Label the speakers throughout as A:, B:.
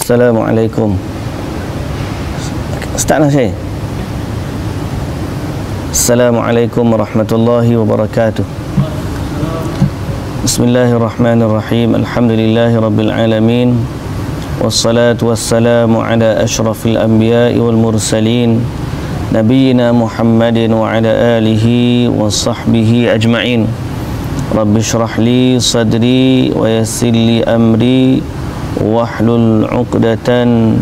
A: Assalamualaikum. Start saya. Assalamualaikum warahmatullahi wabarakatuh. Bismillahirrahmanirrahim. Alhamdulillahi rabbil alamin. Wassalatu wassalamu ala ashrafil anbiya'i wal mursalin Nabiyyina Muhammadin wa ala alihi wa sahbihi ajma'in. Rabbi shrah li sadri wa yassir li amri wahlul 'uqdatan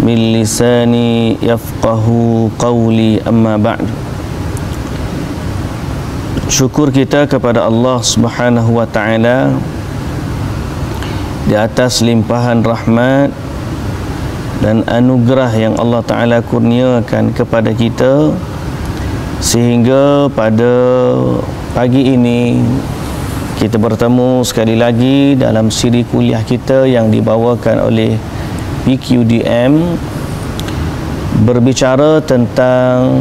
A: min lisani yafqahu qawli, amma ba'd. Syukur kita kepada Allah Subhanahu wa ta'ala di atas limpahan rahmat dan anugerah yang Allah Ta'ala kurniakan kepada kita, sehingga pada pagi ini kita bertemu sekali lagi dalam siri kuliah kita yang dibawakan oleh PQDM, berbicara tentang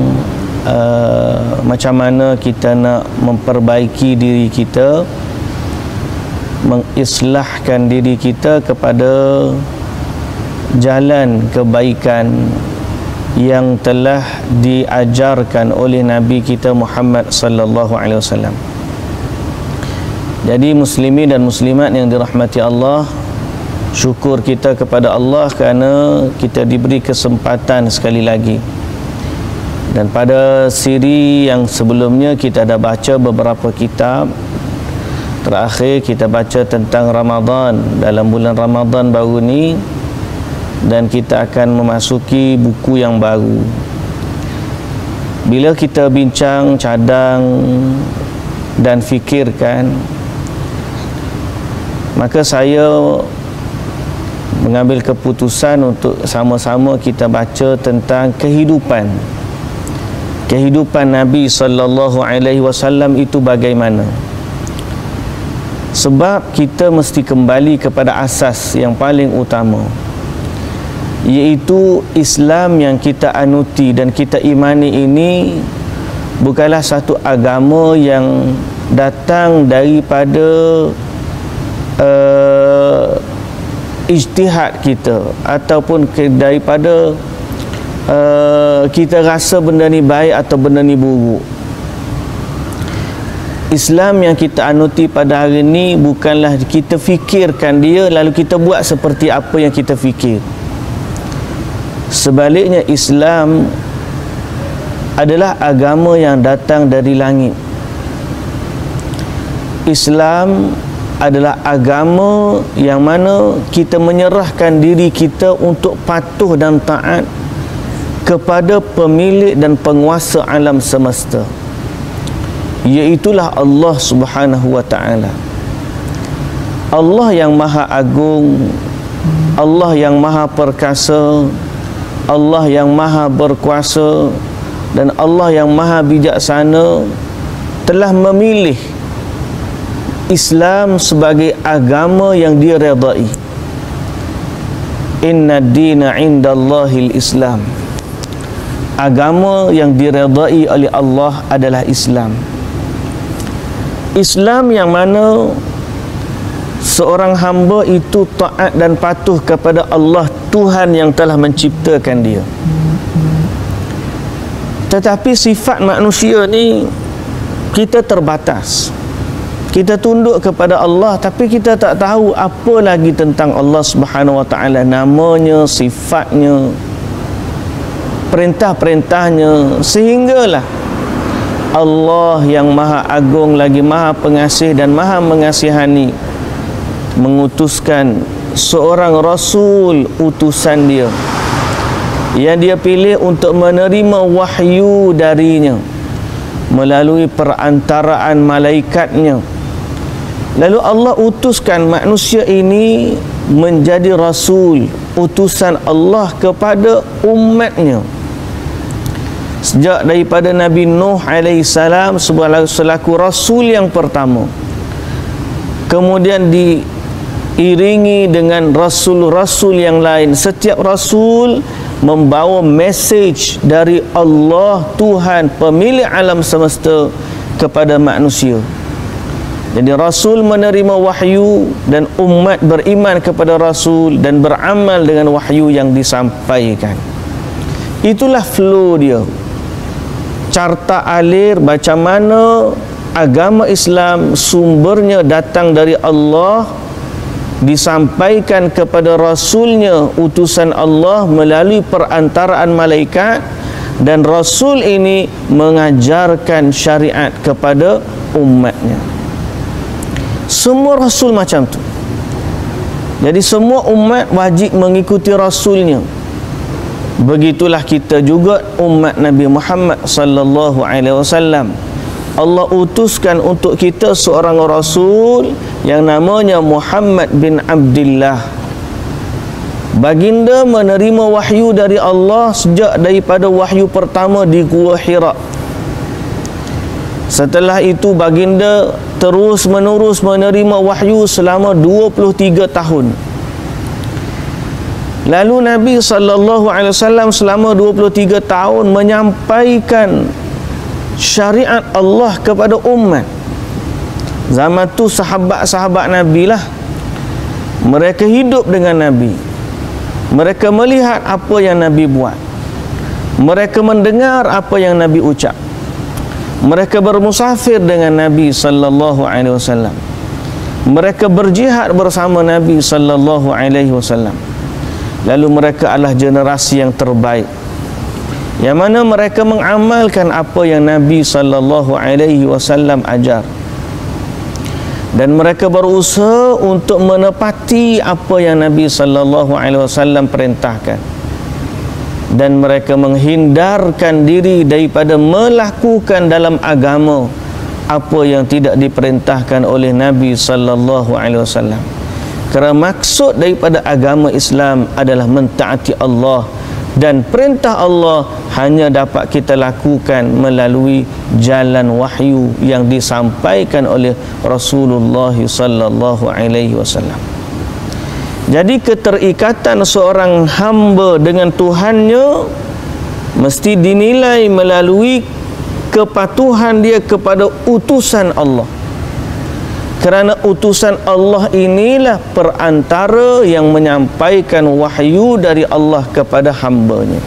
A: macam mana kita nak memperbaiki diri kita, mengislahkan diri kita kepada jalan kebaikan yang telah diajarkan oleh Nabi kita Muhammad sallallahu alaihi wasallam. Jadi muslimin dan muslimat yang dirahmati Allah, syukur kita kepada Allah kerana kita diberi kesempatan sekali lagi. Dan pada siri yang sebelumnya kita dah baca beberapa kitab. Terakhir kita baca tentang Ramadan, dalam bulan Ramadan baru ni, dan kita akan memasuki buku yang baru. Bila kita bincang, cadang dan fikirkan, maka saya mengambil keputusan untuk sama-sama kita baca tentang kehidupan Nabi sallallahu alaihi wasallam itu bagaimana. Sebab kita mesti kembali kepada asas yang paling utama, iaitu Islam yang kita anuti dan kita imani ini bukanlah satu agama yang datang daripada ijtihad kita ataupun daripada kita rasa benda ni baik atau benda ni buruk. Islam yang kita anuti pada hari ini bukanlah kita fikirkan dia lalu kita buat seperti apa yang kita fikir. Sebaliknya, Islam adalah agama yang datang dari langit. Islam adalah agama yang mana kita menyerahkan diri kita untuk patuh dan taat kepada pemilik dan penguasa alam semesta, iaitulah Allah Subhanahu wa ta'ala. Allah yang maha agung, Allah yang maha perkasa, Allah yang maha berkuasa, dan Allah yang maha bijaksana telah memilih Islam sebagai agama yang diredai. Inna dina indallahil Islam. Agama yang diredai oleh Allah adalah Islam. Islam yang mana seorang hamba itu taat dan patuh kepada Allah, Tuhan yang telah menciptakan dia. Tetapi sifat manusia ni kita terbatas. Kita tunduk kepada Allah tapi kita tak tahu apa lagi tentang Allah Subhanahu wa ta'ala, namanya, sifatnya, perintah-perintahnya, sehinggalah Allah yang maha agung lagi maha pengasih dan maha mengasihani mengutuskan seorang rasul, utusan dia yang dia pilih untuk menerima wahyu darinya melalui perantaraan malaikatnya. Lalu Allah utuskan manusia ini menjadi rasul, utusan Allah kepada umatnya. Sejak daripada Nabi Nuh alaihissalam selaku rasul yang pertama, kemudian diiringi dengan rasul-rasul yang lain. Setiap rasul membawa mesej dari Allah, Tuhan pemilik alam semesta, kepada manusia. Jadi Rasul menerima wahyu dan umat beriman kepada Rasul dan beramal dengan wahyu yang disampaikan. Itulah flow dia, carta alir macam mana agama Islam sumbernya datang dari Allah, disampaikan kepada Rasulnya, utusan Allah melalui perantaraan malaikat, dan Rasul ini mengajarkan syariat kepada umatnya. Semua Rasul macam tu. Jadi semua umat wajib mengikuti Rasulnya. Begitulah kita juga umat Nabi Muhammad sallallahu alaihi wasallam. Allah utuskan untuk kita seorang Rasul yang namanya Muhammad bin Abdullah. Baginda menerima wahyu dari Allah sejak daripada wahyu pertama di Gua Hira. Setelah itu baginda terus menerus menerima wahyu selama 23 tahun. Lalu Nabi SAW selama 23 tahun menyampaikan syariat Allah kepada umat. Zaman tu sahabat-sahabat Nabi lah, mereka hidup dengan Nabi, mereka melihat apa yang Nabi buat, mereka mendengar apa yang Nabi ucap, mereka bermusafir dengan Nabi sallallahu alaihi wasallam, mereka berjihad bersama Nabi sallallahu alaihi wasallam. Lalu mereka adalah generasi yang terbaik, yang mana mereka mengamalkan apa yang Nabi sallallahu alaihi wasallam ajar, dan mereka berusaha untuk menepati apa yang Nabi sallallahu alaihi wasallam perintahkan, dan mereka menghindarkan diri daripada melakukan dalam agama apa yang tidak diperintahkan oleh Nabi sallallahu alaihi wasallam. Kerana maksud daripada agama Islam adalah mentaati Allah, dan perintah Allah hanya dapat kita lakukan melalui jalan wahyu yang disampaikan oleh Rasulullah sallallahu alaihi wasallam. Jadi keterikatan seorang hamba dengan Tuhannya mesti dinilai melalui kepatuhan dia kepada utusan Allah. Kerana utusan Allah inilah perantara yang menyampaikan wahyu dari Allah kepada hambanya.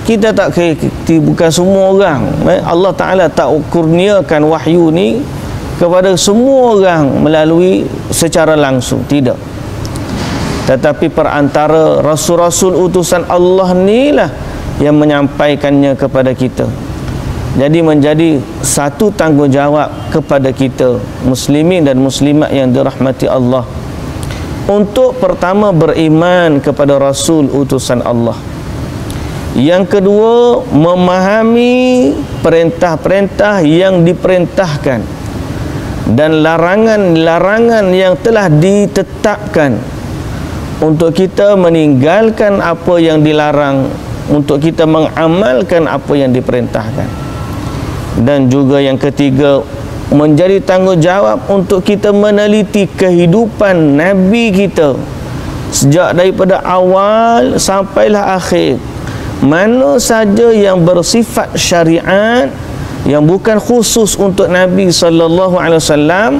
A: Kita tak bukan semua orang. Allah Ta'ala tak kurniakan wahyu ni kepada semua orang melalui secara langsung. Tidak. Tetapi perantara Rasul-Rasul utusan Allah ni lah yang menyampaikannya kepada kita. Jadi menjadi satu tanggungjawab kepada kita muslimin dan muslimat yang dirahmati Allah untuk pertama beriman kepada Rasul utusan Allah. Yang kedua, memahami perintah-perintah yang diperintahkan dan larangan-larangan yang telah ditetapkan, untuk kita meninggalkan apa yang dilarang, untuk kita mengamalkan apa yang diperintahkan. Dan juga yang ketiga, menjadi tanggungjawab untuk kita meneliti kehidupan Nabi kita sejak daripada awal sampailah akhir. Mana saja yang bersifat syariat yang bukan khusus untuk Nabi sallallahu alaihi wasallam,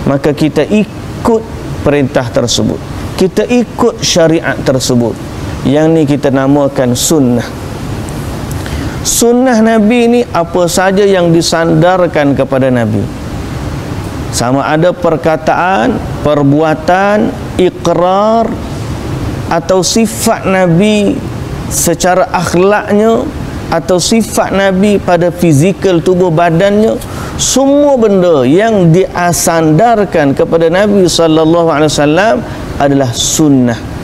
A: maka kita ikut perintah tersebut, kita ikut syariat tersebut. Yang ni kita namakan sunnah. Sunnah Nabi ni apa saja yang disandarkan kepada Nabi, sama ada perkataan, perbuatan, ikrar atau sifat Nabi secara akhlaknya, atau sifat Nabi pada fizikal tubuh badannya, semua benda yang disandarkan kepada Nabi sallallahu alaihi wasallam adalah sunnah.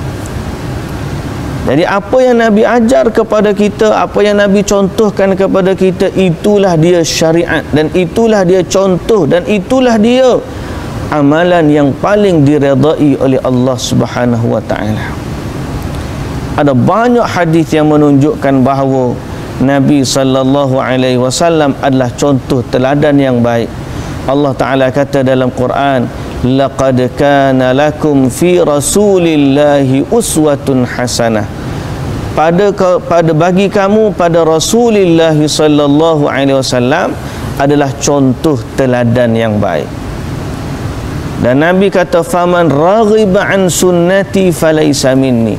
A: Jadi apa yang Nabi ajar kepada kita, apa yang Nabi contohkan kepada kita, itulah dia syariat, dan itulah dia contoh, dan itulah dia amalan yang paling diredai oleh Allah Subhanahu wa taala. Ada banyak hadis yang menunjukkan bahawa Nabi sallallahu alaihi wasallam adalah contoh teladan yang baik. Allah Taala kata dalam Quran, laqad kana lakum fi rasulillahi uswatun hasanah. Pada bagi kamu pada Rasulullah sallallahu alaihi wasallam adalah contoh teladan yang baik. Dan Nabi kata, faman raghiba an sunnati falaysa minni.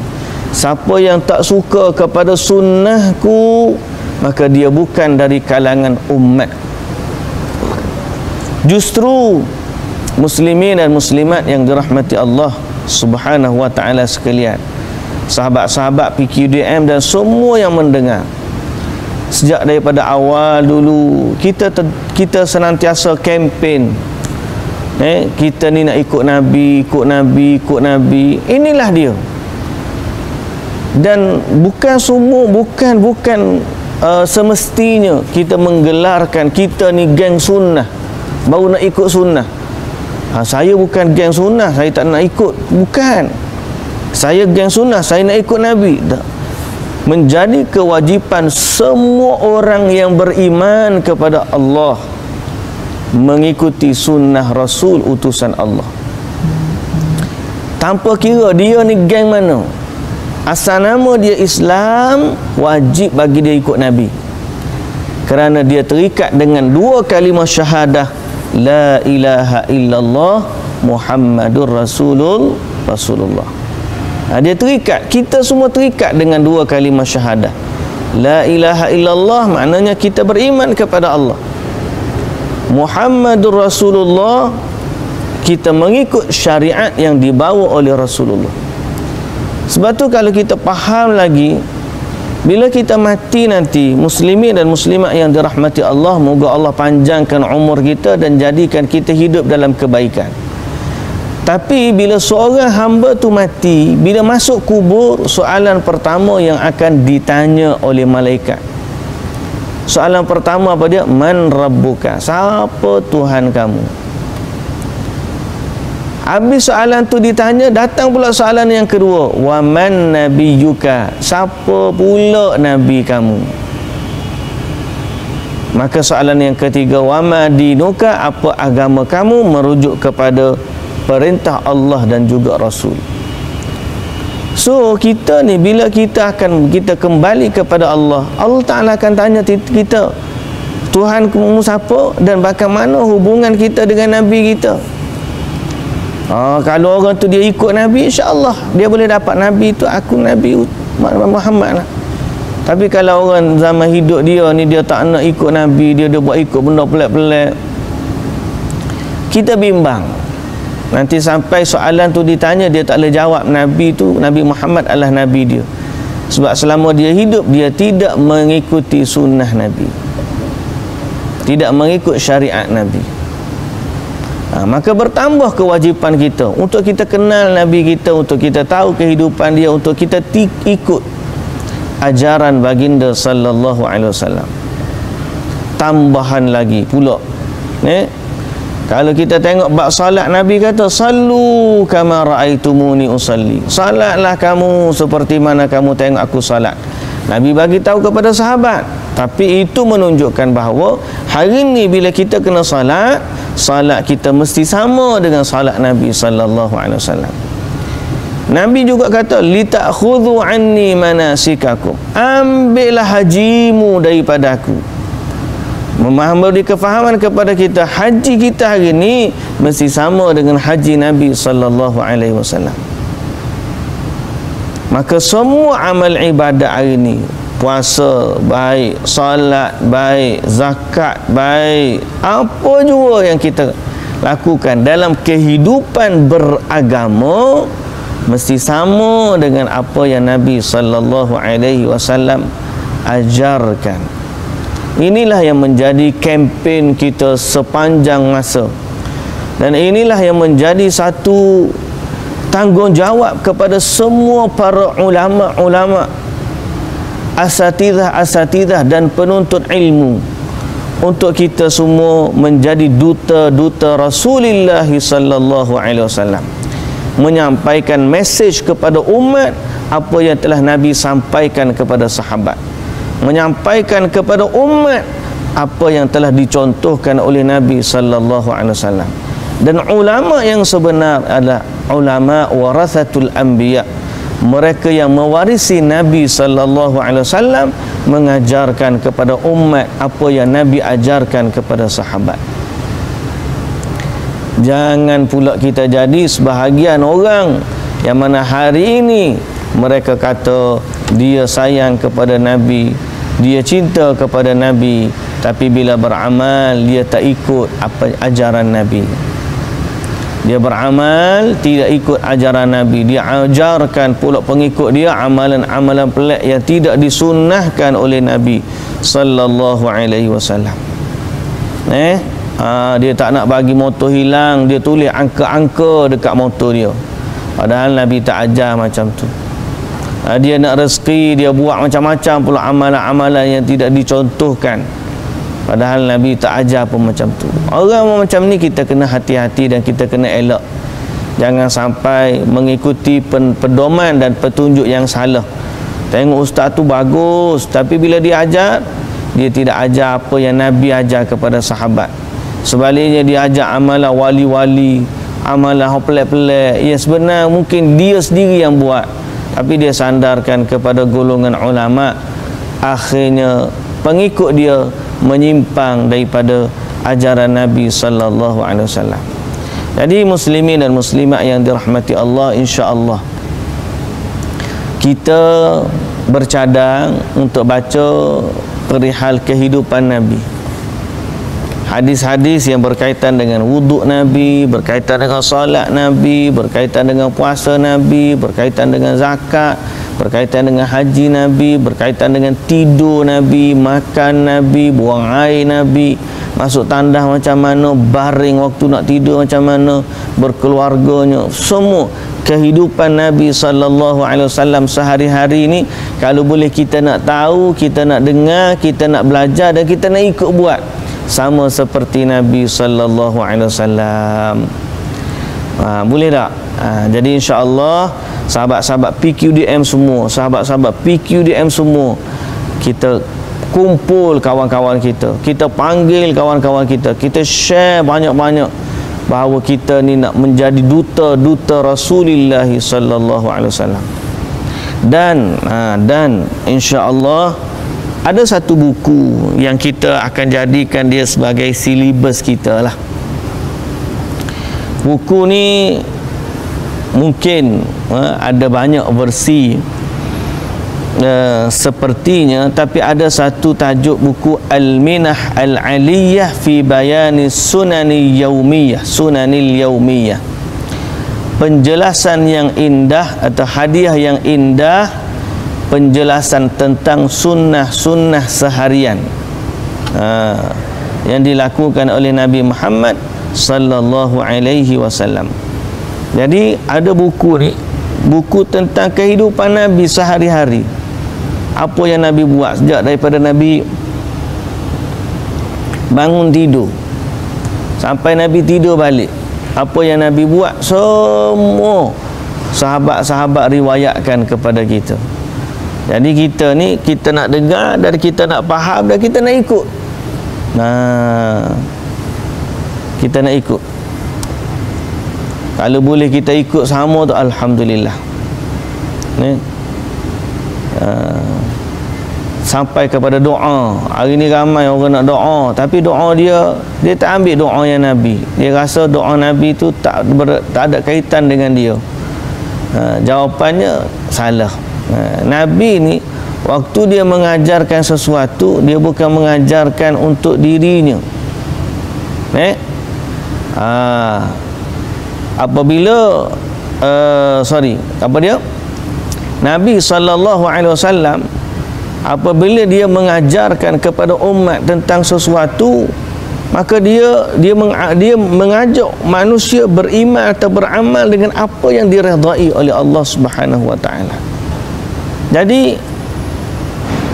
A: Siapa yang tak suka kepada sunnahku, maka dia bukan dari kalangan umat. Justru muslimin dan muslimat yang dirahmati Allah Subhanahu wa taala sekalian, sahabat-sahabat PQDM dan semua yang mendengar, sejak daripada awal dulu kita senantiasa kempen, kita ni nak ikut Nabi, ikut Nabi, ikut Nabi. Inilah dia. Dan bukan semua, bukan semestinya kita menggelarkan kita ni geng sunnah baru nak ikut sunnah. Saya bukan geng sunnah, saya tak nak ikut. Bukan. Saya geng sunnah, saya nak ikut Nabi. Tak. Menjadi kewajipan semua orang yang beriman kepada Allah mengikuti sunnah Rasul utusan Allah, tanpa kira dia ni geng mana. Asal nama dia Islam, wajib bagi dia ikut Nabi, kerana dia terikat dengan dua kalimah syahadah, la ilaha illallah Muhammadur Rasulullah. Dia terikat, kita semua terikat dengan dua kalimah syahadah. La ilaha illallah maknanya kita beriman kepada Allah. Muhammadur Rasulullah, kita mengikut syariat yang dibawa oleh Rasulullah. Sebab tu kalau kita faham lagi, bila kita mati nanti, muslimin dan muslimat yang dirahmati Allah, moga Allah panjangkan umur kita dan jadikan kita hidup dalam kebaikan. Tapi bila seorang hamba tu mati, bila masuk kubur, soalan pertama yang akan ditanya oleh malaikat, soalan pertama apa dia? Man rabbuka? Siapa Tuhan kamu? Habis soalan tu ditanya, datang pula soalan yang kedua, wa man nabiyyuka? Siapa pula nabi kamu? Maka soalan yang ketiga, wa ma dinuka? Apa agama kamu? Merujuk kepada perintah Allah dan juga Rasul. So kita ni bila kita kembali kepada Allah, Allah Ta'ala akan tanya kita, Tuhan kamu siapa dan bagaimana hubungan kita dengan Nabi kita. Kalau orang tu dia ikut Nabi, insya-Allah dia boleh dapat Nabi tu, aku Nabi Muhammad lah. Tapi kalau orang zaman hidup dia ni, dia tak nak ikut Nabi, dia buat ikut benda pelik-pelik, kita bimbang. Nanti sampai soalan tu ditanya, dia tak boleh jawab Nabi tu, Nabi Muhammad adalah Nabi dia. Sebab selama dia hidup, dia tidak mengikuti sunnah Nabi, tidak mengikut syariat Nabi. Maka bertambah kewajipan kita untuk kita kenal Nabi kita, untuk kita tahu kehidupan dia, untuk kita ikut ajaran baginda sallallahu alaihi wasallam. Tambahan lagi pula, kalau kita tengok bab salat, Nabi kata sallu kama raaitumuni usalli. Salatlah kamu seperti mana kamu tengok aku salat. Nabi bagi tahu kepada sahabat. Tapi itu menunjukkan bahawa hari ini bila kita kena salat, salat kita mesti sama dengan salat Nabi sallallahu alaihi wasallam. Nabi juga kata litakhudhu anni manasikakum. Ambillah hajimu daripada aku. Memberi kefahaman kepada kita, haji kita hari ini mesti sama dengan haji Nabi sallallahu alaihi wasallam. Maka semua amal ibadat hari ini, puasa baik, salat baik, zakat baik, apa jua yang kita lakukan dalam kehidupan beragama mesti sama dengan apa yang Nabi sallallahu alaihi wasallam ajarkan. Inilah yang menjadi kempen kita sepanjang masa, dan inilah yang menjadi satu tanggungjawab kepada semua para ulama-ulama, asatidah dan penuntut ilmu, untuk kita semua menjadi duta-duta Rasulullah sallallahu alaihi wasallam, menyampaikan mesej kepada umat apa yang telah Nabi sampaikan kepada sahabat, menyampaikan kepada umat apa yang telah dicontohkan oleh Nabi sallallahu alaihi wasallam. Dan ulama yang sebenar adalah ulama warathatul anbiya, mereka yang mewarisi Nabi sallallahu alaihi wasallam, mengajarkan kepada umat apa yang Nabi ajarkan kepada sahabat. Jangan pula kita jadi sebahagian orang yang mana hari ini mereka kata dia sayang kepada Nabi, dia cinta kepada Nabi, tapi bila beramal dia tak ikut apa ajaran Nabi. Dia beramal tidak ikut ajaran Nabi. Dia ajarkan pula pengikut dia amalan-amalan pelik yang tidak disunnahkan oleh Nabi sallallahu alaihi wasallam. Dia tak nak bagi motor hilang, dia tulis angka-angka dekat motor dia. Padahal Nabi tak ajar macam tu. Dia nak rezeki, dia buat macam-macam pula amalan-amalan yang tidak dicontohkan. Padahal Nabi tak ajar pun macam tu. Orang macam ni kita kena hati-hati dan kita kena elak. Jangan sampai mengikuti pedoman dan petunjuk yang salah. Tengok ustaz tu bagus, tapi bila dia ajar, dia tidak ajar apa yang Nabi ajar kepada sahabat. Sebaliknya dia ajar amalan wali-wali, amalan pelik-pelik yang sebenarnya mungkin dia sendiri yang buat, tapi dia sandarkan kepada golongan ulama. Akhirnya pengikut dia menyimpang daripada ajaran Nabi sallallahu alaihi wasallam. Jadi muslimin dan muslimat yang dirahmati Allah, insya-Allah kita bercadang untuk baca perihal kehidupan Nabi. Hadis-hadis yang berkaitan dengan wuduk Nabi, berkaitan dengan salat Nabi, berkaitan dengan puasa Nabi, berkaitan dengan zakat, berkaitan dengan haji Nabi, berkaitan dengan tidur Nabi, makan Nabi, buang air Nabi, masuk tandas macam mana, baring waktu nak tidur macam mana, berkeluarganya, semua kehidupan Nabi sallallahu alaihi wasallam sehari-hari ni kalau boleh kita nak tahu, kita nak dengar, kita nak belajar dan kita nak ikut buat sama seperti Nabi sallallahu alaihi wasallam. Boleh tak? Jadi insya-Allah sahabat-sahabat PQDM semua, sahabat-sahabat PQDM semua, kita kumpul kawan-kawan kita, kita panggil kawan-kawan kita, kita share banyak-banyak bahawa kita ni nak menjadi duta-duta Rasulullah sallallahu alaihi wasallam. Dan insya-Allah ada satu buku yang kita akan jadikan dia sebagai silibus kita lah. Buku ni mungkin ada banyak versi sepertinya, tapi ada satu tajuk buku Al-Minah Al-Aliyah fi Bayani Sunanil Yaumiyah, penjelasan yang indah atau hadiah yang indah, penjelasan tentang sunnah-sunnah seharian yang dilakukan oleh Nabi Muhammad sallallahu alaihi wasallam. Jadi ada buku ni, buku tentang kehidupan Nabi sehari-hari. Apa yang Nabi buat sejak daripada Nabi bangun tidur sampai Nabi tidur balik. Apa yang Nabi buat semua sahabat-sahabat riwayatkan kepada kita. Jadi kita ni, kita nak dengar dan kita nak faham dan kita nak ikut. Kita nak ikut. Kalau boleh kita ikut sama tu alhamdulillah. Sampai kepada doa. Hari ni ramai orang nak doa, tapi doa dia tak ambil doa yang Nabi. Dia rasa doa Nabi tu tak ada kaitan dengan dia. Jawapannya salah. Nabi ni waktu dia mengajarkan sesuatu, dia bukan mengajarkan untuk dirinya. Apabila Nabi sallallahu alaihi wasallam apabila dia mengajarkan kepada umat tentang sesuatu, maka dia mengajak manusia beriman atau beramal dengan apa yang diredai oleh Allah Subhanahu wa taala. Jadi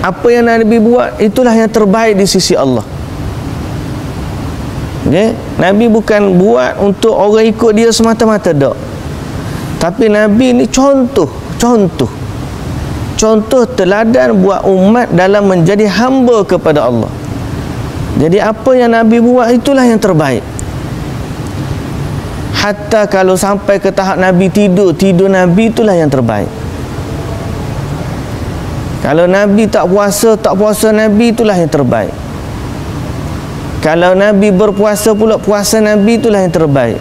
A: apa yang Nabi buat itulah yang terbaik di sisi Allah. Okay? Nabi bukan buat untuk orang ikut dia semata-mata, tak. Tapi Nabi ni contoh teladan buat umat dalam menjadi hamba kepada Allah. Jadi apa yang Nabi buat itulah yang terbaik. Hatta kalau sampai ke tahap Nabi tidur Nabi itulah yang terbaik. Kalau Nabi tak puasa Nabi itulah yang terbaik. Kalau Nabi berpuasa pula, puasa Nabi itulah yang terbaik.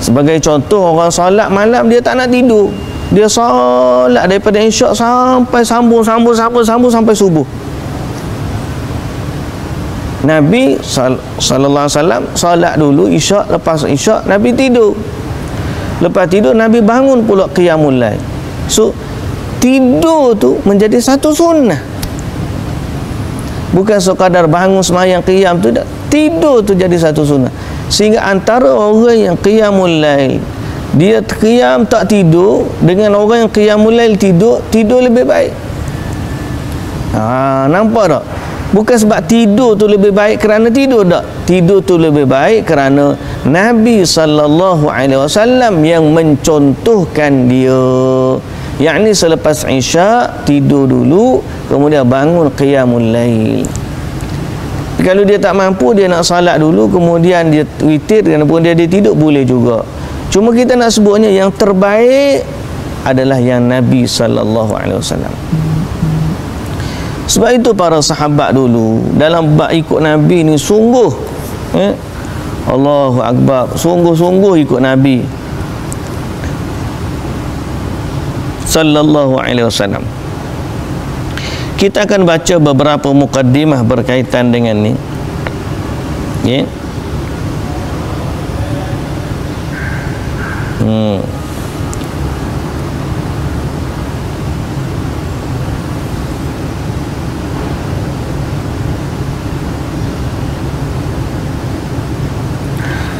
A: Sebagai contoh, orang solat malam dia tak nak tidur, dia solat daripada isyak sampai sambung sampai subuh. Nabi sallallahu alaihi wasallam solat dulu isyak, lepas isyak Nabi tidur. Lepas tidur Nabi bangun pula qiyamul lail. So tidur tu menjadi satu sunnah. Bukan sekadar bangun sembahyang qiyam tu, tidur tu jadi satu sunnah. Sehingga antara orang yang qiyamul lail dia qiyam tak tidur dengan orang yang qiyamul lail tidur lebih baik. Nampak tak? Bukan sebab tidur tu lebih baik kerana tidur, tak. Tidur tu lebih baik kerana Nabi sallallahu alaihi wasallam yang mencontohkan dia. Yakni selepas isyak tidur dulu, kemudian bangun qiyamul lail. Kalau dia tak mampu, dia nak salat dulu, kemudian dia witir, kemudian dia tidur, boleh juga. Cuma kita nak sebutnya yang terbaik adalah yang Nabi sallallahu alaihi wasallam. Sebab itu para sahabat dulu dalam bab ikut Nabi ni sungguh, Allahu Akbar, sungguh-sungguh ikut Nabi sallallahu alaihi wasallam. Kita akan baca beberapa mukaddimah berkaitan dengan ni. Ya.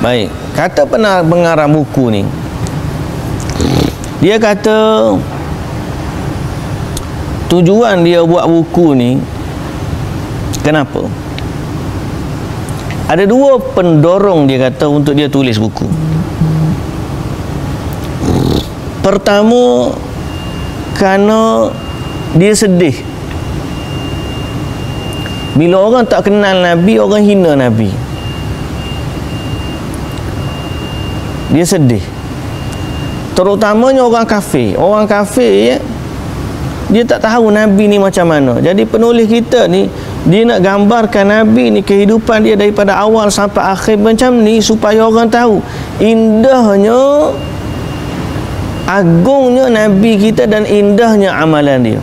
A: Baik, kata pengarang buku ni, dia kata tujuan dia buat buku ni kenapa? Ada dua pendorong dia kata untuk dia tulis buku. Pertama, kerana dia sedih bila orang tak kenal Nabi, orang hina Nabi. Dia sedih. Terutamanya orang kafir. Orang kafir, ya, dia tak tahu Nabi ni macam mana. Jadi penulis kita ni, dia nak gambarkan Nabi ni, kehidupan dia daripada awal sampai akhir macam ni, supaya orang tahu indahnya, agungnya Nabi kita dan indahnya amalan dia.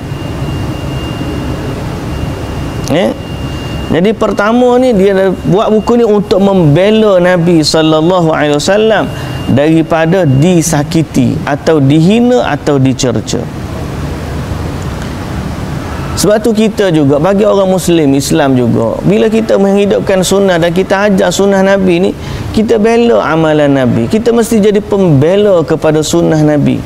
A: Jadi pertama ni dia buat buku ni untuk membela Nabi sallallahu alaihi wasallam daripada disakiti atau dihina atau dicerca. Sebab tu kita juga, bagi orang Muslim, Islam juga, bila kita menghidupkan sunnah dan kita ajar sunnah Nabi ni, kita bela amalan Nabi. Kita mesti jadi pembela kepada sunnah Nabi.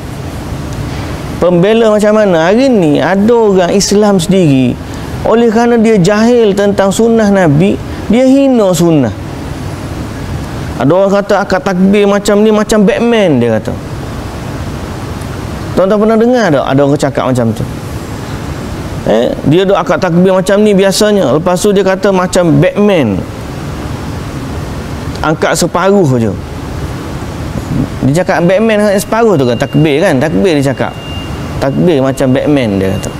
A: Pembela macam mana? Hari ni ada orang Islam sendiri, oleh kerana dia jahil tentang sunnah Nabi, dia hina sunnah. Ada orang kata akad takbir macam ni macam Batman, dia kata. Tuan-tuan pernah dengar tak ada orang cakap macam tu? Dia duk akad takbir macam ni biasanya, lepas tu dia kata macam Batman, angkat separuh je. Dia cakap Batman angkat separuh tu kan, takbir kan, takbir dia cakap. Takbir macam Batman, dia kata.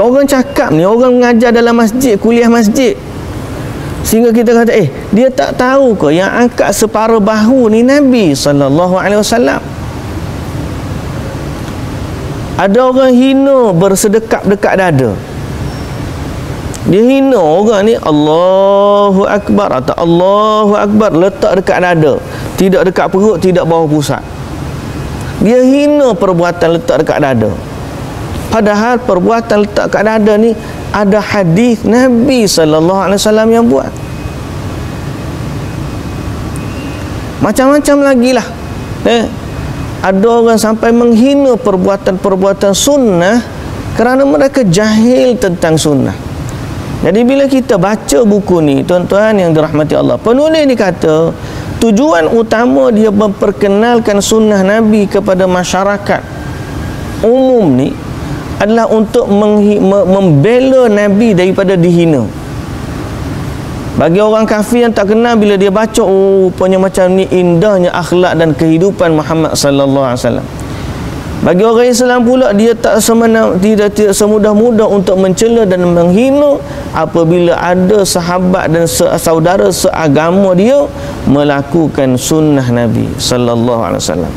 A: Orang cakap ni, orang mengajar dalam masjid, kuliah masjid, sehingga kita kata dia tak tahu ke yang angkat separuh bahu ni Nabi sallallahu alaihi wasallam. Ada orang hina bersedekap dekat dada. Dia hina orang ni, Allahu Akbar atau Allahu Akbar letak dekat dada, tidak dekat perut, tidak bawah pusat. Dia hina perbuatan letak dekat dada. Padahal perbuatan letak kat dada ni ada hadis Nabi sallallahu alaihi wasallam yang buat. Macam-macam lagi lah. Ada orang sampai menghina perbuatan-perbuatan sunnah kerana mereka jahil tentang sunnah. Jadi bila kita baca buku ni, tuan-tuan yang dirahmati Allah, penulis ni kata tujuan utama dia memperkenalkan sunnah Nabi kepada masyarakat umum ni adalah untuk membela Nabi daripada dihina. Bagi orang kafir yang tak kenal, bila dia baca, rupanya macam ni indahnya akhlak dan kehidupan Muhammad sallallahu alaihi wasallam. Bagi orang Islam pula, dia tidak semudah-mudah untuk mencela dan menghina apabila ada sahabat dan saudara seagama dia melakukan sunnah Nabi sallallahu alaihi wasallam.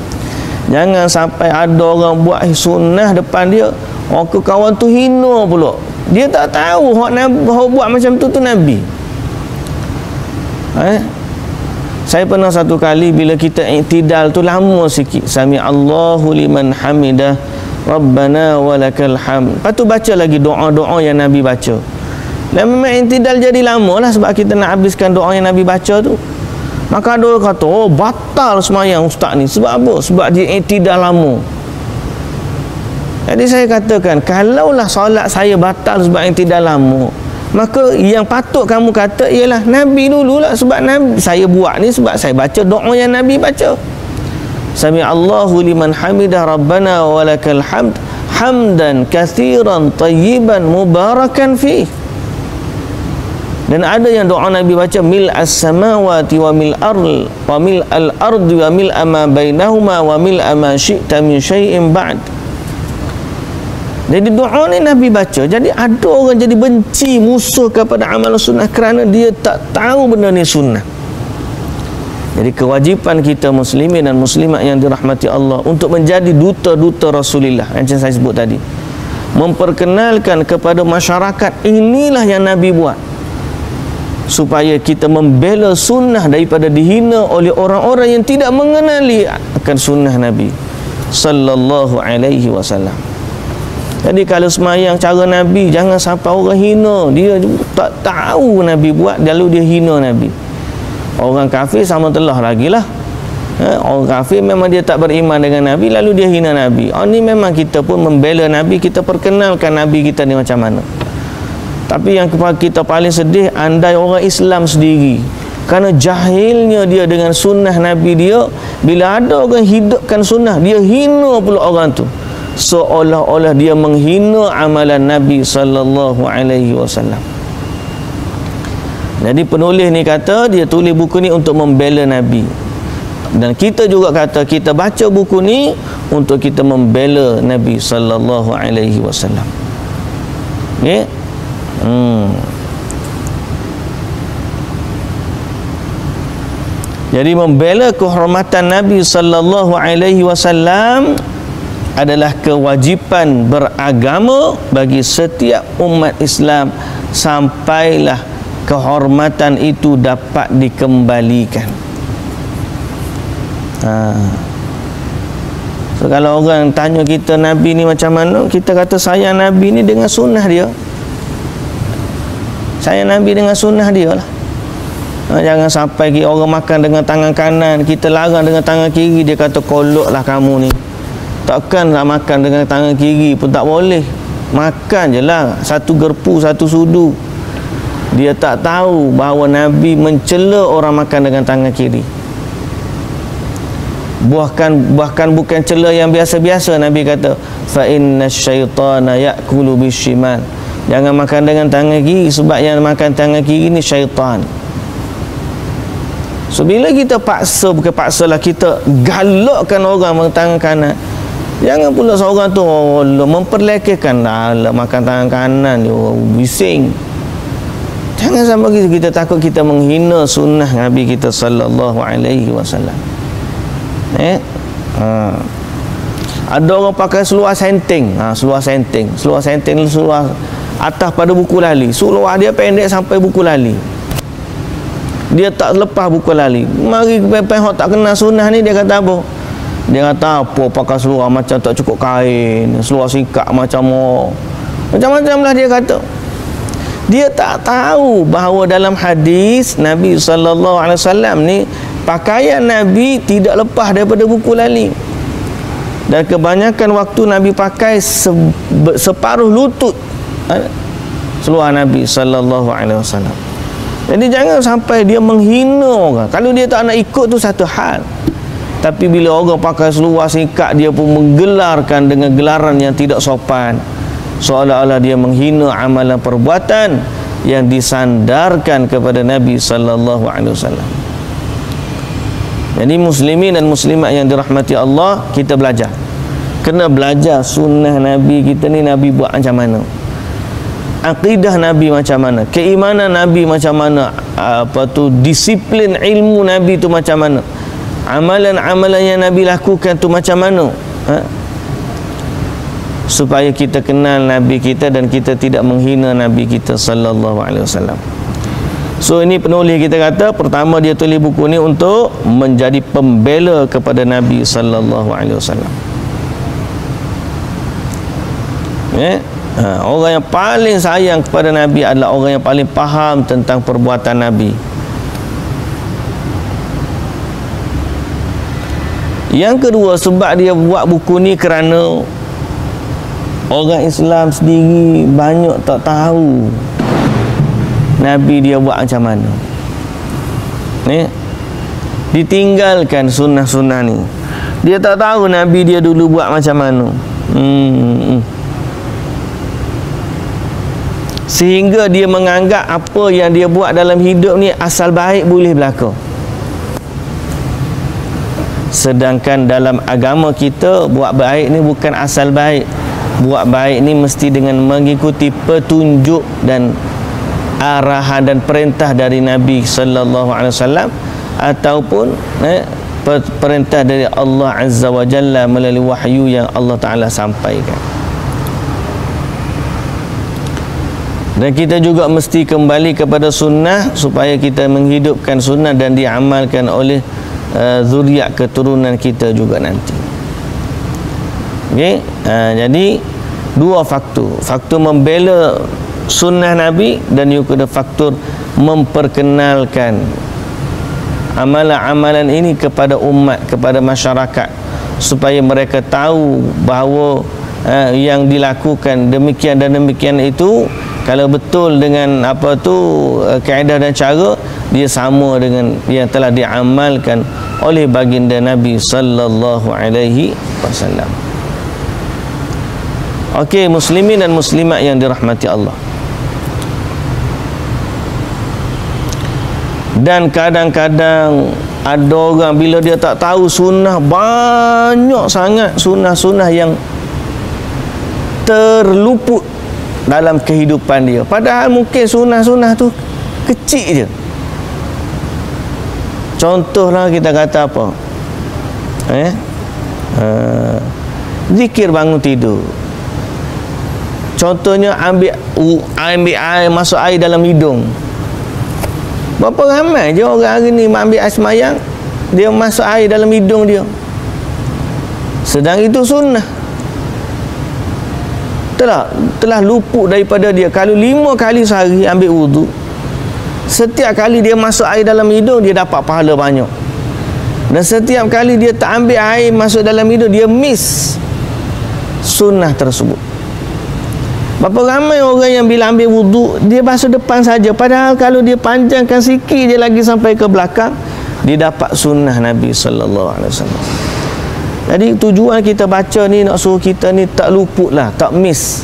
A: Jangan sampai ada orang buat sunnah depan dia, orang kawan tu hina pula. Dia tak tahu hak buat macam tu Nabi. Saya pernah satu kali bila kita i'tidal tu lama sikit, sami Allahu liman hamidah rabbana walakal hamd. Lepas tu baca lagi doa-doa yang Nabi baca. Dan memang i'tidal jadi lama lah sebab kita nak habiskan doa yang Nabi baca tu. Maka ada orang kata, oh batal semayang ustaz ni. Sebab apa? Sebab dia i'tidal lama. Jadi saya katakan, kalaulah solat saya batal sebab i'tidal lama, maka yang patut kamu kata ialah Nabi dululah. Sebab Nabi, saya buat ni sebab saya baca doa yang Nabi baca. Sami Allahu liman hamidah rabbana walakal hamd hamdan katsiran tayyiban mubarakan fi. Dan ada yang doa Nabi baca mil as-samawati wa mil al-ardi wa mil ma bainahuma wa mil ma syi'ta min syai'in ba'd. Jadi doa ni Nabi baca. Jadi ada orang jadi benci, musuh kepada amal sunnah kerana dia tak tahu benda ni sunnah. Jadi kewajipan kita muslimin dan muslimat yang dirahmati Allah untuk menjadi duta-duta Rasulullah yang saya sebut tadi, memperkenalkan kepada masyarakat inilah yang Nabi buat, supaya kita membela sunnah daripada dihina oleh orang-orang yang tidak mengenali akan sunnah Nabi sallallahu alaihi wasallam. Jadi kalau semayang cara Nabi, jangan sampai orang hina. Dia tak tahu Nabi buat, lalu dia hina Nabi. Orang kafir sama telah lagi lah. Orang kafir memang dia tak beriman dengan Nabi, lalu dia hina Nabi. Ini memang kita pun membela Nabi, kita perkenalkan Nabi kita ni macam mana. Tapi yang kita paling sedih, andai orang Islam sendiri, kerana jahilnya dia dengan sunnah Nabi dia, bila ada orang hidupkan sunnah, dia hina pula orang tu, seolah-olah dia menghina amalan Nabi sallallahu alaihi wasallam. Jadi penulis ni kata dia tulis buku ni untuk membela Nabi. Dan kita juga kata kita baca buku ni untuk kita membela Nabi sallallahu alaihi wasallam. Okey? Jadi membela kehormatan Nabi sallallahu alaihi wasallam adalah kewajipan beragama bagi setiap umat Islam sampailah kehormatan itu dapat dikembalikan. So, kalau orang tanya kita Nabi ni macam mana, kita kata sayang Nabi ni dengan sunnah dia. Sayang Nabi dengan sunnah dia lah. Jangan sampai orang makan dengan tangan kanan, kita larang dengan tangan kiri, dia kata koloklah kamu ni. Takkanlah makan dengan tangan kiri pun tak boleh. Makan je lah, satu gerpu, satu sudu. Dia tak tahu bahawa Nabi mencela orang makan dengan tangan kiri. Bahkan bukan cela yang biasa-biasa. Nabi kata fa inna syaitana ya'kulu bishimal. Jangan makan dengan tangan kiri, sebab yang makan tangan kiri ni syaitan. So bila kita paksa, bukan paksalah, kita galakkan orang makan tangan kanan, jangan pula seorang tu memperlekehkan lah makan tangan kanan dia bising. Jangan sampai kita takut kita menghina sunnah Nabi kita sallallahu alaihi wasallam. Ada orang pakai seluar senting. Seluar senting ni seluar atas pada buku lali. Seluar dia pendek sampai buku lali. Dia tak lepas buku lali. Mari pihak tak kenal sunnah ni, dia kata apa? Dia kata apa pakai seluar macam tak cukup kain, seluar singkat macam-macam lah dia kata. Dia tak tahu bahawa dalam hadis Nabi sallallahu alaihi wasallam ni, pakaian Nabi tidak lepas daripada buku lali. Dan kebanyakan waktu Nabi pakai separuh lutut seluar Nabi sallallahu alaihi wasallam. Jadi jangan sampai dia menghina orang. Kalau dia tak nak ikut tu satu hal, tapi bila orang pakai seluar singkat, dia pun menggelarkan dengan gelaran yang tidak sopan, seolah-olah dia menghina amalan perbuatan yang disandarkan kepada Nabi sallallahu alaihi wasallam. Jadi muslimin dan muslimat yang dirahmati Allah, kita belajar kena belajar sunnah Nabi kita ni, Nabi buat macam mana, akidah Nabi macam mana, keimanan Nabi macam mana, disiplin ilmu Nabi tu macam mana, amalan-amalan yang Nabi lakukan tu macam mana, supaya kita kenal Nabi kita dan kita tidak menghina Nabi kita sallallahu alaihi wasallam. So ini penulis kita kata, pertama dia tulis buku ni untuk menjadi pembela kepada Nabi sallallahu alaihi wasallam. Orang yang paling sayang kepada Nabi adalah orang yang paling faham tentang perbuatan Nabi. Yang kedua, sebab dia buat buku ni kerana orang Islam sendiri banyak tak tahu Nabi dia buat macam mana. Ditinggalkan sunnah-sunnah ni. Dia tak tahu Nabi dia dulu buat macam mana. Sehingga dia menganggap apa yang dia buat dalam hidup ni asal baik boleh berlaku. Sedangkan dalam agama kita, buat baik ni bukan asal baik. Buat baik ni mesti dengan mengikuti petunjuk dan arahan dan perintah dari Nabi sallallahu alaihi wasallam, ataupun perintah dari Allah Azza wa Jalla melalui wahyu yang Allah Taala sampaikan. Dan kita juga mesti kembali kepada sunnah supaya kita menghidupkan sunnah dan diamalkan oleh zuriat keturunan kita juga nanti. Jadi dua faktor membela sunnah Nabi, dan juga faktor memperkenalkan amalan-amalan ini kepada umat, kepada masyarakat, supaya mereka tahu bahawa yang dilakukan demikian dan demikian itu, kalau betul dengan kaedah dan cara, dia sama dengan yang telah diamalkan oleh baginda Nabi sallallahu alaihi wasallam. Okey, muslimin dan muslimat yang dirahmati Allah. Dan kadang-kadang ada orang bila dia tak tahu sunnah, banyak sangat sunnah-sunnah yang terluput dalam kehidupan dia. Padahal mungkin sunnah-sunnah tu kecil je. Contohlah kita kata apa? Zikir bangun tidur. Contohnya ambil air, masuk air dalam hidung. Berapa ramai je orang hari ni ambil air semayang, dia masuk air dalam hidung dia. Sedang itu sunnah. Telah luput daripada dia. Kalau 5 kali sehari ambil wudu, setiap kali dia masuk air dalam hidung, dia dapat pahala banyak. Dan setiap kali dia tak ambil air masuk dalam hidung, dia miss sunnah tersebut. Berapa ramai orang yang bila ambil wudu, dia basuh depan saja, padahal kalau dia panjangkan sikit je lagi sampai ke belakang, dia dapat sunnah Nabi sallallahu alaihi wasallam. Jadi tujuan kita baca ni nak suruh kita ni tak luput lah, tak miss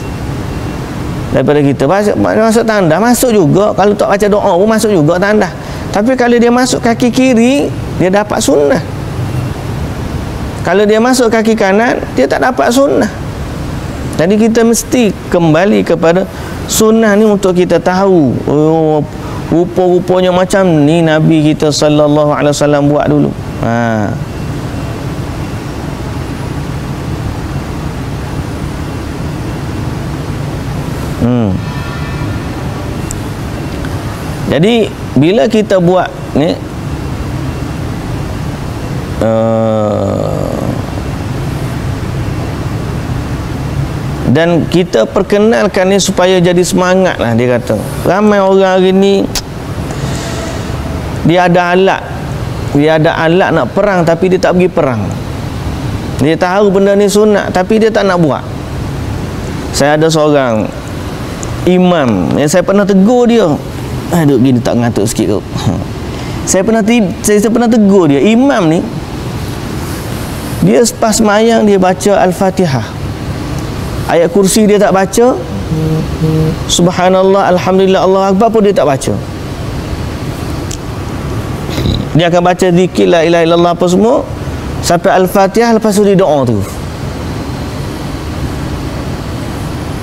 A: daripada kita. Masuk tandas, masuk juga. Kalau tak baca doa pun masuk juga tandas. Tapi kalau dia masuk kaki kiri, dia dapat sunnah. Kalau dia masuk kaki kanan, dia tak dapat sunnah. Jadi kita mesti kembali kepada sunnah ni untuk kita tahu, oh, rupa-rupanya macam ni Nabi kita sallallahu alaihi wasallam buat dulu. Jadi bila kita buat ni dan kita perkenalkan ni supaya jadi semangat lah, dia kata. Ramai orang hari ni dia ada alat nak perang tapi dia tak pergi perang. Dia tahu benda ni sunat tapi dia tak nak buat. Saya ada seorang imam yang saya pernah tegur dia. Duduk gini tak ngantuk sikit tu. Saya pernah tegur dia. Imam ni, dia selepas semayang dia baca Al-Fatihah, ayat kursi dia tak baca, subhanallah, alhamdulillah, Allah akbar pun dia tak baca. Dia akan baca zikir la ilaha illallah apa semua sampai Al-Fatihah, lepas tu dia doa tu.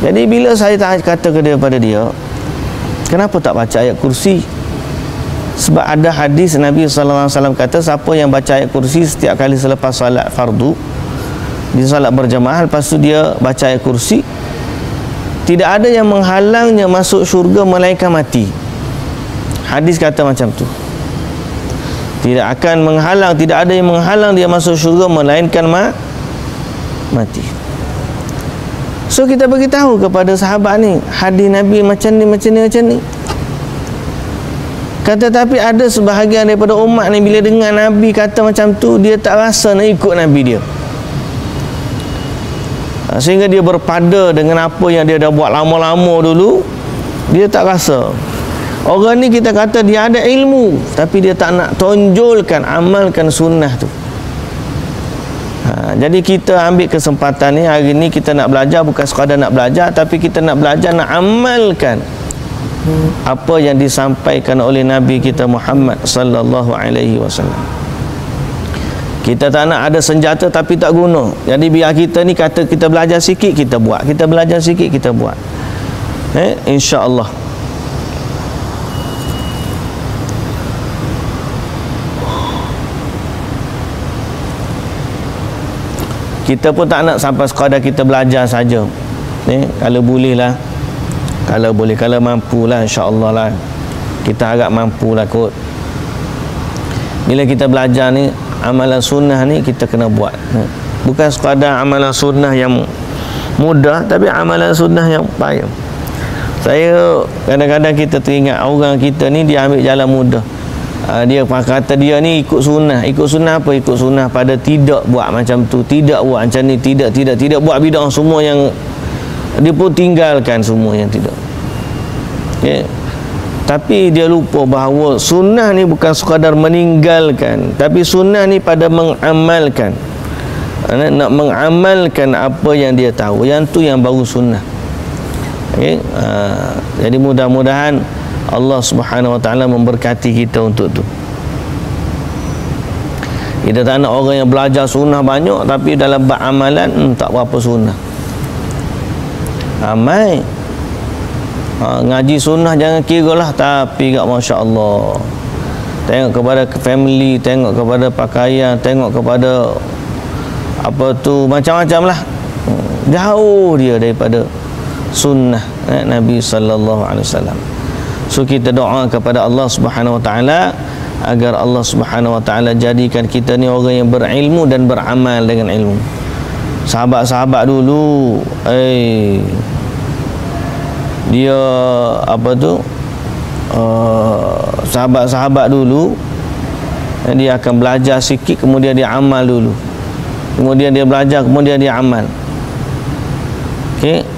A: Jadi bila saya kata kepada dia, kenapa tak baca ayat kursi? Sebab ada hadis Nabi SAW kata, siapa yang baca ayat kursi setiap kali selepas salat fardu, di salat berjamaah, lepas tu dia baca ayat kursi, tidak ada yang menghalangnya masuk syurga melainkan mati. Hadis kata macam tu. Tidak akan menghalang, tidak ada yang menghalang dia masuk syurga melainkan mati. So kita beritahu kepada sahabat ni, hadis Nabi macam ni. Kata tapi ada sebahagian daripada umat ni bila dengar Nabi kata macam tu, dia tak rasa nak ikut Nabi dia. Sehingga dia berpada dengan apa yang dia dah buat lama-lama dulu, dia tak rasa. Orang ni kita kata dia ada ilmu, tapi dia tak nak tonjolkan, amalkan sunnah tu. Jadi kita ambil kesempatan ni, hari ni kita nak belajar, bukan sekadar nak belajar, tapi kita nak belajar, nak amalkan apa yang disampaikan oleh Nabi kita Muhammad sallallahu alaihi wasallam. Kita tak nak ada senjata tapi tak guna. Jadi biar kita ni kata kita belajar sikit, kita buat. Kita belajar sikit, kita buat. InsyaAllah. Kita pun tak nak sampai sekadar kita belajar saja. Kalau boleh lah, kalau boleh, kalau mampu lah, insyaAllah lah, kita harap mampu lah kot. Bila kita belajar ni, amalan sunnah ni kita kena buat. Bukan sekadar amalan sunnah yang mudah, tapi amalan sunnah yang payah. Saya kadang-kadang kita teringat orang kita ni dia ambil jalan mudah. Dia kata dia ni ikut sunnah. Ikut sunnah apa? Ikut sunnah pada tidak buat macam tu, tidak buat macam ni, tidak buat bid'ah, semua yang dia pun tinggalkan semua yang tidak. Tapi dia lupa bahawa sunnah ni bukan sekadar meninggalkan, tapi sunnah ni pada mengamalkan. Nak mengamalkan apa yang dia tahu, yang tu yang baru sunnah. Jadi mudah-mudahan Allah Subhanahu Wa Taala memberkati kita untuk tu. Kita tak nak orang yang belajar sunnah banyak tapi dalam beramalan tak berapa sunnah. Ramai ngaji sunnah jangan kira lah, tapi kat Masya Allah, tengok kepada family, tengok kepada pakaian, tengok kepada apa tu, macam-macam lah, jauh dia daripada sunnah Nabi sallallahu alaihi wasallam. So kita doa kepada Allah Subhanahu Wa Taala agar Allah Subhanahu Wa Taala jadikan kita ni orang yang berilmu dan beramal dengan ilmu. Sahabat-sahabat dulu, dia apa tu, sahabat-sahabat dulu dia akan belajar sikit, kemudian dia amal dulu, kemudian dia belajar, kemudian dia amal. Okey.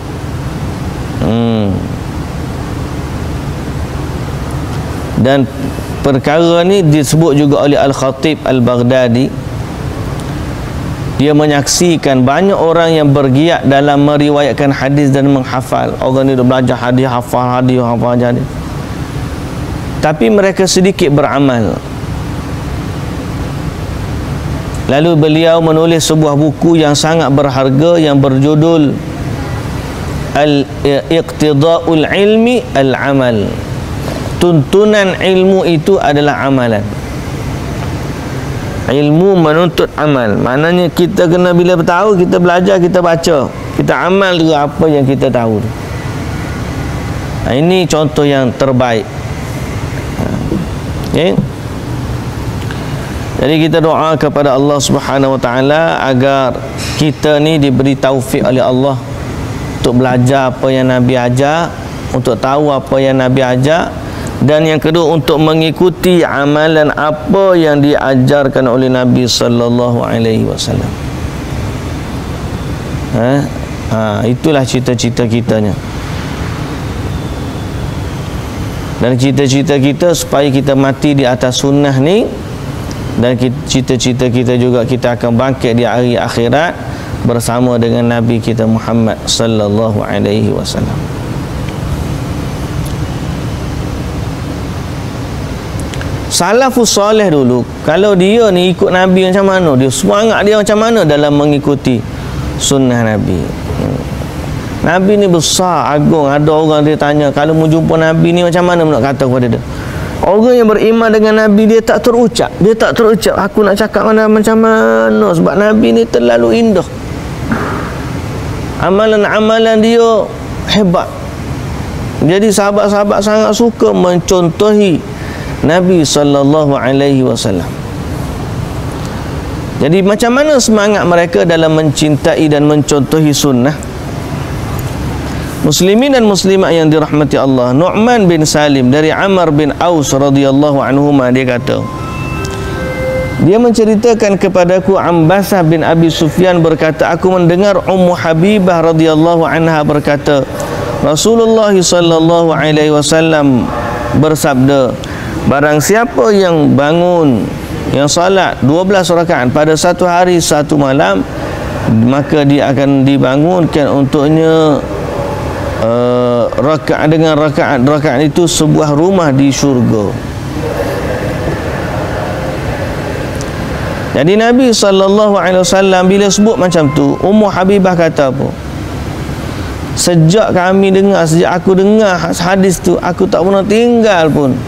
A: Dan perkara ni disebut juga oleh Al-Khatib Al-Baghdadi. Dia menyaksikan banyak orang yang bergiat dalam meriwayatkan hadis dan menghafal. Orang ni dah belajar hadis, hafal hadis. Tapi mereka sedikit beramal. Lalu beliau menulis sebuah buku yang sangat berharga yang berjudul Al-Iqtida'ul Ilmi Al-Amal. Tuntunan ilmu itu adalah amalan. Ilmu menuntut amal. Maknanya kita kena, bila tahu, kita belajar, kita baca, kita amal juga apa yang kita tahu. Ini contoh yang terbaik. Okay? Jadi kita doa kepada Allah Subhanahu Wa Taala agar kita ni diberi taufik oleh Allah untuk belajar apa yang Nabi ajar, untuk tahu apa yang Nabi ajar, dan yang kedua untuk mengikuti amalan apa yang diajarkan oleh Nabi sallallahu alaihi wasallam. Itulah cita-cita kitanya. Dan cita-cita kita supaya kita mati di atas sunnah ni, dan cita-cita kita juga kita akan bangkit di hari akhirat bersama dengan Nabi kita Muhammad sallallahu alaihi wasallam. Salafus soleh dulu, kalau dia ni ikut Nabi macam mana, dia semangat dia macam mana dalam mengikuti sunnah Nabi. Nabi ni besar, agung. Ada orang dia tanya, kalau mau jumpa Nabi ni macam mana nak kata kepada dia? Orang yang beriman dengan Nabi, dia tak terucap. Aku nak cakap macam mana, sebab Nabi ni terlalu indah. Amalan-amalan dia hebat. Jadi sahabat-sahabat sangat suka mencontohi Nabi sallallahu alaihi wasallam. Jadi macam mana semangat mereka dalam mencintai dan mencontohi sunnah? Muslimin dan muslimat yang dirahmati Allah, Nu'man bin Salim dari Amr bin Aus radhiyallahu anhuma, dia kata, dia menceritakan kepadaku, Ambasah bin Abi Sufyan berkata, aku mendengar Ummu Habibah radhiyallahu anha berkata, Rasulullah sallallahu alaihi wasallam bersabda, barang siapa yang bangun, yang salat 12 rakaat pada satu hari satu malam, maka dia akan dibangunkan untuknya rakaat dengan rakaat itu sebuah rumah di syurga. Jadi Nabi sallallahu alaihi wasallam bila sebut macam tu, Ummu Habibah kata apa? Sejak aku dengar hadis tu, aku tak pernah tinggal pun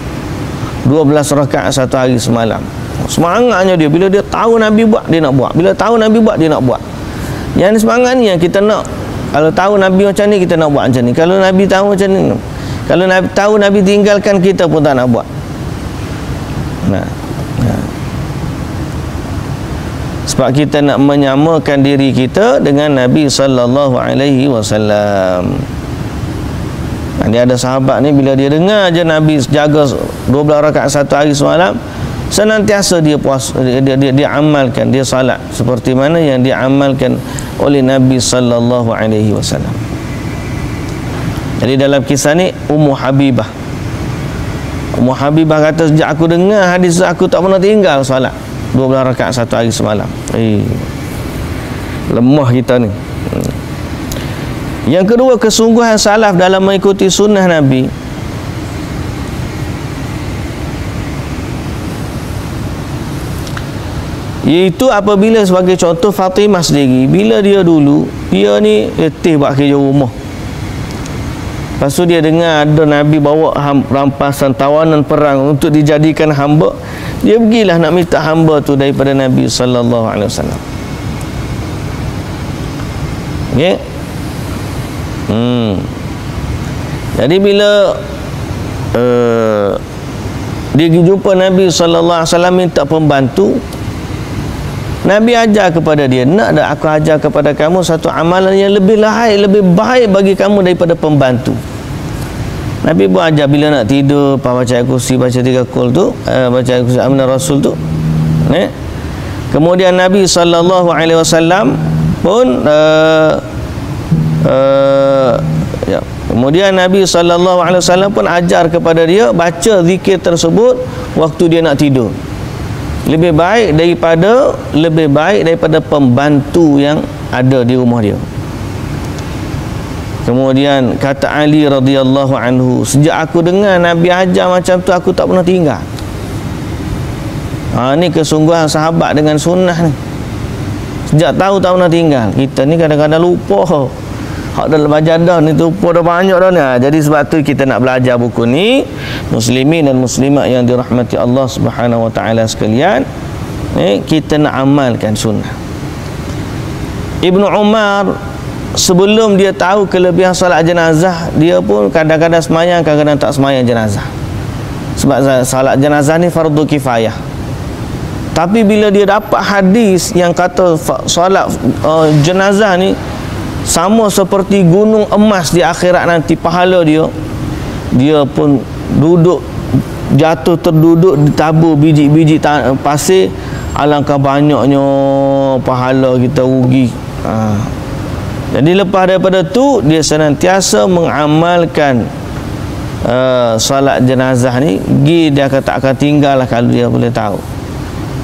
A: 12 rakaat satu hari semalam. Semangatnya dia, bila dia tahu Nabi buat, dia nak buat. Bila tahu Nabi buat, dia nak buat. Yang semangat ni yang kita nak. Kalau tahu Nabi macam ni, kita nak buat macam ni. Kalau Nabi tahu macam ni, kalau Nabi tahu Nabi tinggalkan, kita pun tak nak buat. Sebab kita nak menyamakan diri kita dengan Nabi sallallahu alaihi wasallam. Dia ada sahabat ni, bila dia dengar je Nabi jaga 12 rakaat satu hari semalam, senantiasa dia amalkan, dia salat seperti mana yang diamalkan oleh Nabi sallallahu alaihi wasallam. Jadi dalam kisah ni, Ummu Habibah kata, sejak aku dengar hadis aku tak pernah tinggal salat 12 rakaat satu hari semalam. Lemah kita ni. Yang kedua, kesungguhan salaf dalam mengikuti sunnah Nabi. Iaitu apabila, sebagai contoh, Fatimah sendiri, bila dia dulu, dia ni letih buat kerja rumah. Lepas tu dia dengar ada Nabi bawa rampasan tawanan perang untuk dijadikan hamba, dia pergilah nak minta hamba tu daripada Nabi sallallahu alaihi wasallam. Okey. Jadi bila dia jumpa Nabi sallallahu alaihi wasallam minta pembantu, Nabi ajar kepada dia, nak tak aku ajar kepada kamu satu amalan yang lebih baik bagi kamu daripada pembantu. Nabi pun ajar, bila nak tidur, baca ayat kursi, baca 3 kul tu, baca ayat kursi Amanah Rasul tu. Kemudian Nabi sallallahu alaihi wasallam pun kemudian Nabi sallallahu alaihi wasallam pun ajar kepada dia baca zikir tersebut waktu dia nak tidur. Lebih baik daripada pembantu yang ada di rumah dia. Kemudian kata Ali radhiyallahu anhu, sejak aku dengar Nabi ajar macam tu, aku tak pernah tinggal. Ni kesungguhan sahabat dengan sunnah ni. Sejak tahu tak pernah tinggal. Kita ni kadang-kadang lupa. Hak dalam majadah ni lupa dah banyak dah ni. Jadi sebab tu kita nak belajar buku ni. Muslimin dan muslimat yang dirahmati Allah Subhanahu wa taala sekalian, kita nak amalkan sunnah. Ibnu Umar, sebelum dia tahu kelebihan salat jenazah, dia pun kadang-kadang semayang, kadang-kadang tak semayang jenazah. Sebab salat jenazah ni fardu kifayah. Tapi bila dia dapat hadis yang kata salat jenazah ni sama seperti gunung emas di akhirat nanti pahala dia, dia pun terduduk ditabur biji-biji pasir, alangkah banyaknya pahala kita rugi. Jadi lepas daripada tu, dia senantiasa mengamalkan salat jenazah ni. Dia tak akan tinggal lah kalau dia boleh tahu.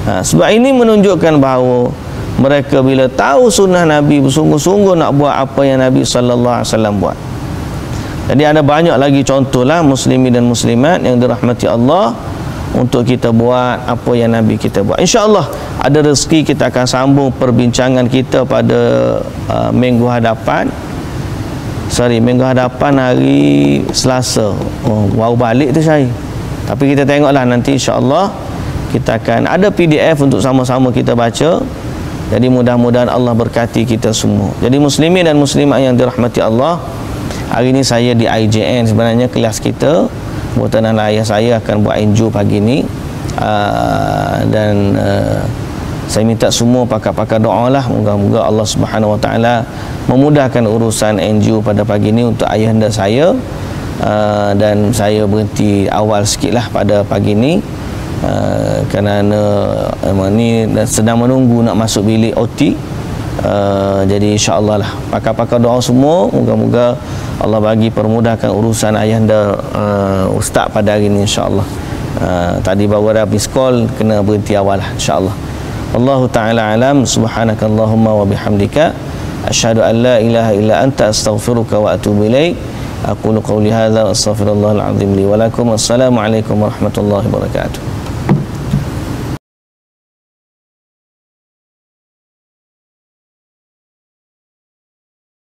A: Sebab ini menunjukkan bahawa mereka bila tahu sunnah Nabi, bersungguh-sungguh nak buat apa yang Nabi sallallahu alaihi wasallam buat. Jadi ada banyak lagi contohlah muslimin dan muslimat yang dirahmati Allah untuk kita buat apa yang Nabi kita buat. InsyaAllah ada rezeki kita akan sambung perbincangan kita pada minggu hadapan. minggu hadapan hari Selasa. Baru balik tu saya. Tapi kita tengoklah nanti, insya-Allah kita akan ada PDF untuk sama-sama kita baca. Jadi mudah-mudahan Allah berkati kita semua. Jadi muslimin dan muslimat yang dirahmati Allah, hari ini saya di IJN, sebenarnya kelas kita buatan ayah saya akan buat NGO pagi ni. Dan saya minta semua pakar-pakar doa lah, moga-moga Allah Subhanahu Wa Taala memudahkan urusan NGO pada pagi ni untuk ayahanda saya. Dan saya berhenti awal sikit lah pada pagi ni, kerana ni sedang menunggu nak masuk bilik OT. Jadi insya-Allah lah pakar-pakar doa semua, moga-moga Allah bagi permudahkan urusan ayahanda ustaz pada hari ni, insya-Allah. Tadi baru ada habis call, kena berhenti awal lah, insya-Allah. Wallahu ta'ala alam. Subhanakallahumma wa bihamdika asyhadu an la ilaha illa anta astaghfiruka wa atubu ilaik. Aqulu qawli hadza wa astaghfirullahal azim li wa lakum. Assalamualaikum warahmatullahi wabarakatuh.